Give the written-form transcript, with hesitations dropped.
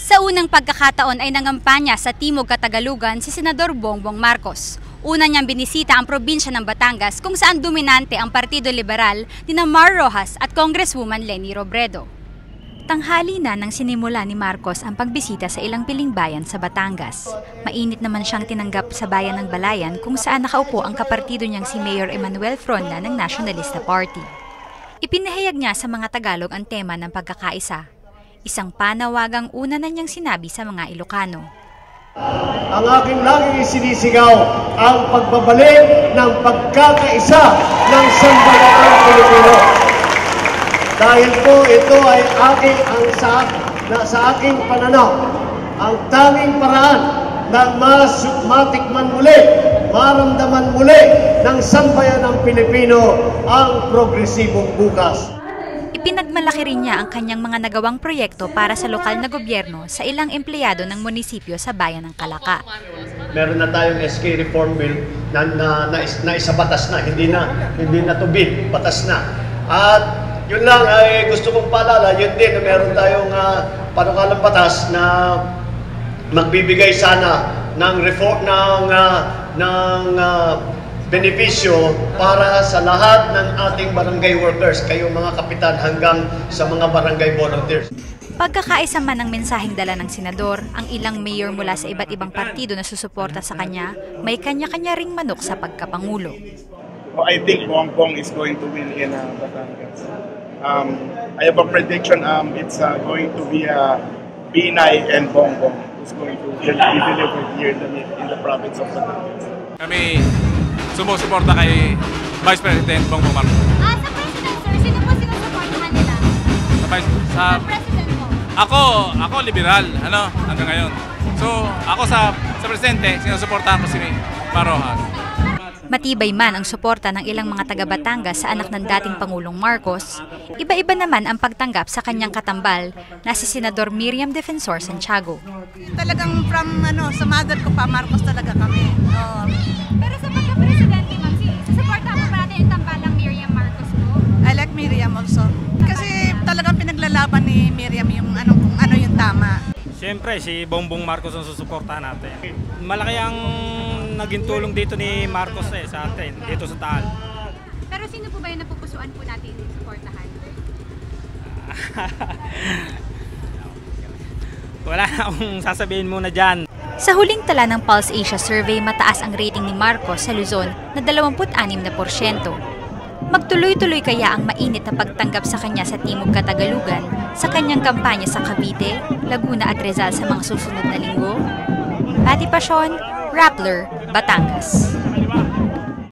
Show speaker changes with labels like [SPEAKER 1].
[SPEAKER 1] Sa unang pagkakataon ay nangampanya sa Timog Katagalugan si Senador Bongbong Marcos. Una niyang binisita ang probinsya ng Batangas kung saan dominante ang Partido Liberal ni Mar Rojas at Congresswoman Leni Robredo. Tanghali na nang sinimula ni Marcos ang pagbisita sa ilang piling bayan sa Batangas. Mainit naman siyang tinanggap sa bayan ng Balayan kung saan nakaupo ang kapartido niyang si Mayor Emmanuel Fronda ng Nationalista Party. Ipinahayag niya sa mga Tagalog ang tema ng pagkakaisa. Isang panawagang una na niyang sinabi sa mga Ilocano.
[SPEAKER 2] Ang aking laging isinisigaw ang pagbabalik ng pagkakaisa ng sambayanang Pilipino. Dahil po ito ay sa aking pananaw, ang tanging paraan ng matikman muli, maramdaman muli ng sambayanang Pilipino ang progresibong bukas.
[SPEAKER 1] Ipinagmalaki rin niya ang kanyang mga nagawang proyekto para sa lokal na gobyerno sa ilang empleyado ng munisipyo sa bayan ng Calaca.
[SPEAKER 2] Meron na tayong SK Reform Bill na isabatas na, hindi na to bill, batas na. At yun lang ay gusto kong paalala, yun din na meron tayong panukalang batas na magbibigay sana ng reform ng benepisyo para sa lahat ng ating barangay workers, kayo mga kapitan hanggang sa mga barangay volunteers.
[SPEAKER 1] Pagkakaisa man ang mensaheng dala ng senador, ang ilang mayor mula sa iba't ibang partido na susuporta sa kanya, may kanya-kanya ring manok sa pagkapangulo.
[SPEAKER 3] I think Bongbong is going to win in Batangas. I have a prediction, it's going to be Binay and Bongbong who's going to be delivered here in the province of Batangas.
[SPEAKER 4] Kami sumusuporta kay Vice President Bongbong Marcos.
[SPEAKER 5] Sa President, sir, sino po sinusuportahan nila?
[SPEAKER 4] Sa
[SPEAKER 5] President po?
[SPEAKER 4] Ako liberal, hanggang ngayon. So, ako sa Presidente, sinusuportahan ko si Mar Rojas.
[SPEAKER 1] Matibay man ang suporta ng ilang mga taga-Batangas sa anak ng dating Pangulong Marcos, iba-iba naman ang pagtanggap sa kanyang katambal na si Senador Miriam Defensor Santiago.
[SPEAKER 6] Talagang sa mother ko pa, Marcos talaga kami.
[SPEAKER 5] Pero sa pagka-presidente, ma'am, susuportahan mo ba natin yung tambalang Miriam Marcos po?
[SPEAKER 6] I like Miriam also. Kasi talagang pinaglalaban ni Miriam yung kung ano yung tama.
[SPEAKER 7] Siyempre, si Bongbong Marcos ang susuportahan natin. Malaki ang naging tulong dito ni Marcos sa atin, dito sa Taal.
[SPEAKER 5] Pero sino po ba yung napupusuan po natin suportahan?
[SPEAKER 7] Wala na akong sasabihin muna dyan.
[SPEAKER 1] Sa huling tala ng Pulse Asia Survey, mataas ang rating ni Marcos sa Luzon na 26%. Magtuloy-tuloy kaya ang mainit na pagtanggap sa kanya sa Timog Katagalugan sa kanyang kampanya sa Cavite, Laguna at Rizal sa mga susunod na linggo? Pati Pasyon, Rappler, Batangas.